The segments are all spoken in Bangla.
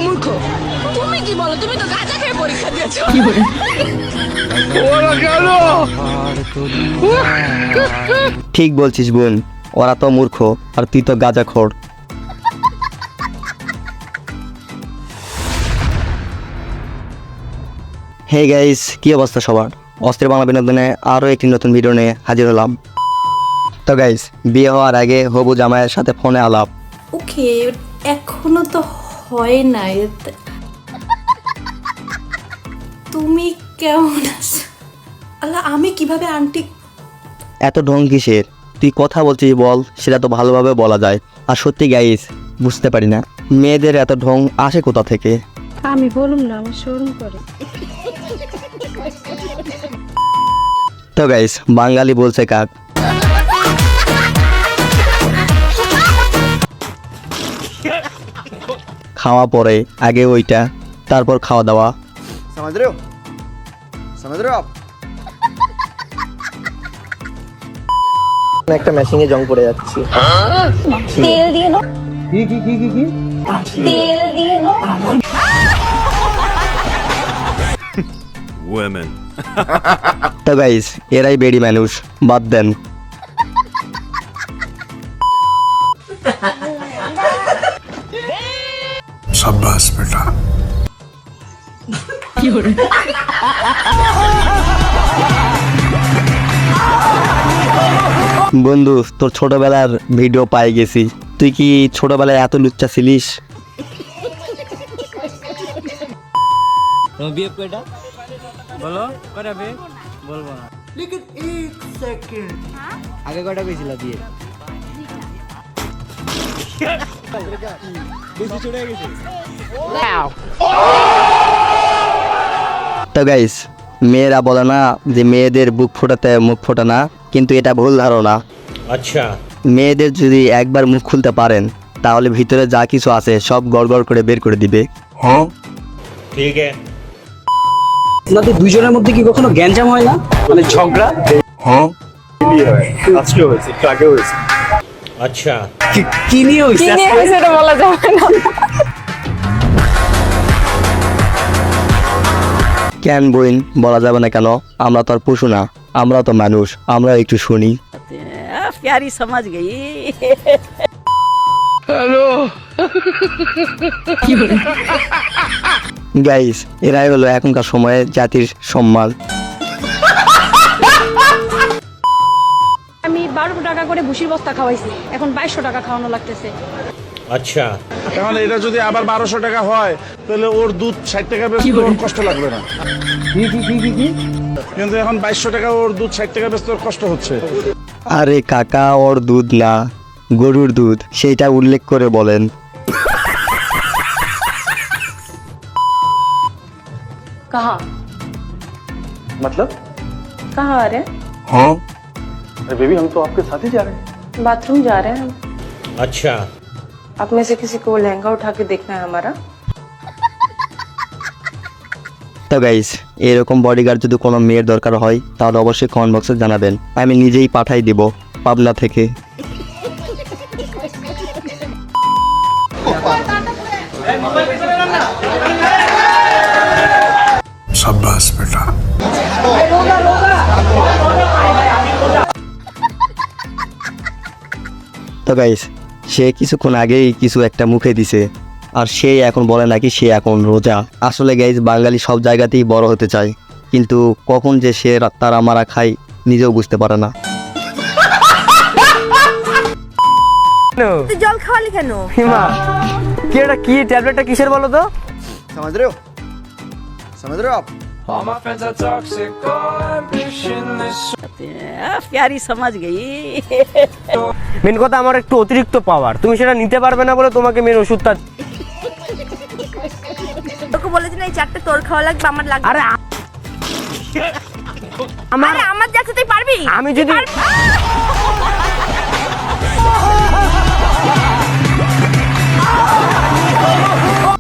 মূর্খ। তুমি কি বলো? তুমি তো গাঁজা খেয়ে পরীক্ষা দিয়েছো। ঠিক বলছিস বোন, ওরা তো মূর্খ আর তুই তো গাঁজাখোর। হে গাইস, কি অবস্থা সবার? অস্ত্রের বাংলা বিনোদনে আরও একটি নতুন ভিডিও নিয়ে হাজির হলাম। তো গাইস, বিয়ে হওয়ার আগে হবু জামাইয়ের সাথে ফোনে আলাপ। ওকে, এখনো তো হয় নাই। তুমি কেমন আছো? আল্লাহ, আমি কিভাবে আন্টি? এত ঢং কিসের? তুই কথা বলছিস বল, সেটা তো ভালোভাবে বলা যায়। আর সত্যি গাইস, বুঝতে পারি না মেয়েদের এত ঢং আসে কোথা থেকে। আমি বলুম না, আমার শরম করে। তো গাইস, বাঙালি বলছে কাক। খাওয়া পরে, আগে ওইটা, তারপর খাওয়া দাওয়া। समझ रहे हो आप? একটা মেশিনে জং পড়ে যাচ্ছি। তেল দিয়ে নাও, কি তেল দিয়ে নাও। Women. তো গাইস, এরাই বেড়ি মানুষ, বাদ দেন। शाबाश बेटा। বন্ধু, তোর ছোটবেলার ভিডিও পাই গেছি। তুই কি ছোটবেলায় এত লুচ্চা ছিলিস? বলো কটা বে বলবো না, লেকিন এক সেকেন্ড আগে কটা পেয়েছিল বিয়ে? বেশি চড়ে গেছে। তো গাইস, মেয়েরা বলে না যে মেয়েদের বুক ফোটাতে মুখ ফোটা না, কিন্তু এটা ভুল ধারণা। अच्छा মেয়েদের যদি একবার মুখ খুলতে পারেন, তাহলে ভিতরে যা কিছু আছে সব গড়গড় করে বের করে দিবে। ठीक है। আপনাদের দুইজনের মধ্যে কি কখনো গ্যাঞ্জাম হয় না, মানে ঝগড়া? আজকে হয়েছে, একটু আগে হয়েছে। अच्छा কি নিয়ে হয়েছে? সেটা বলা যাবে না। কেন বইন বলা যাবে না কেন? আমরা তো আর পশু না, আমরা তো মানুষ, আমরা একটু শুনি। प्यारी समझ गई। গাইস, এরাই হলো এখনকার সময়ে জাতির সম্মান। আমি 12 টাকা করে ভুসির বস্তা খাওয়াইছি, এখন 2200 টাকা খাওয়ানো লাগতেছে। अच्छा এখন এটা যদি আবার 1200 টাকা হয়, তাহলে ওর দুধ 60 টাকা বেচতে ওর কষ্ট লাগবে না। কিন্তু এখন 2200 টাকা ওর দুধ 60 টাকা বেচতে ওর কষ্ট হচ্ছে। আরে কাকা, ওর দুধ না, গরুর দুধ, সেইটা উল্লেখ করে বলেন। कहाँ मतलब? कहाँ आ रहे हैं? अरे बेबी, हम तो आपके साथ ही जा रहे हैं। बाथरूम जा रहे हैं हम। अच्छा आप में से किसी को लहंगा उठा के देखना है हमारा। তো গাইস, এরকম বডিগার্ড যদি কোনো মেয়ের দরকার হয়, তাহলে অবশ্যই কমেন্ট বক্সে জানাবেন, আমি নিজেই পাঠাই দিব পাবনা থেকে। शाबाश बेटा। তো গাইস, সে কিছুক্ষণ আগেই কিছু একটা মুখে দিছে, আর সে এখন বলে নাকি সে এখন রোজা। আসলে গাইস, বাঙালি সব জায়গাতেই বড় হতে চায়, কিন্তু কখন যে সে তারা মারা খায় নিজেও বুঝতে পারে না। তুই জল খাওয়ালি কেন? হিমা, কি এটা, কি ট্যাবলেটটা কিসের বলো তো? समझ रहे हो आप? प्यारी समझ गई। মেন কথা, আমার একটু অতিরিক্ত পাওয়ার, তুমি সেটা নিতে পারবে না বলে তোমাকে মেন ওষুধটা। তোকে বলেছি না এই 4টে তোর খাওয়া লাগবে, আমার লাগবে। আরে আমার যাচ্ছে, তুই পারবি? আমি যদি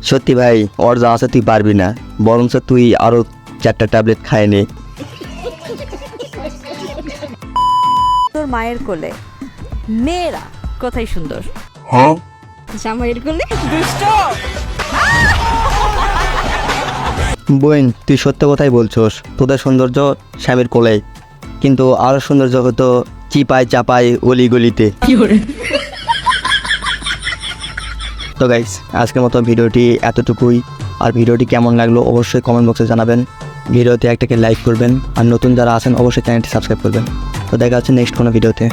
সত্যি ভাই, ওর যা আছে তুই পারবি না, বরঞ্চ তুই আরো 4টা ট্যাবলেট খায় নে। তোর মায়ের কোলে মেয়েরা কোথায় সুন্দর? জামাইয়ের কোলে দুষ্ট। বোন, তুই সত্য কথাই বলছোস, তোদের সৌন্দর্য স্বামীর কোলে, কিন্তু আরও সৌন্দর্য হতো চিপায় চাপায় অলিগলিতে। তো গাইস, আজকের মতো ভিডিওটি এতটুকুই। আর ভিডিওটি কেমন লাগলো অবশ্যই কমেন্ট বক্সে জানাবেন। ভিডিওতে একটাকে লাইক করবেন, আর নতুন যারা আছেন অবশ্যই চ্যানেলটি সাবস্ক্রাইব করবেন। তো দেখা হচ্ছে নেক্সট কোনো ভিডিওতে।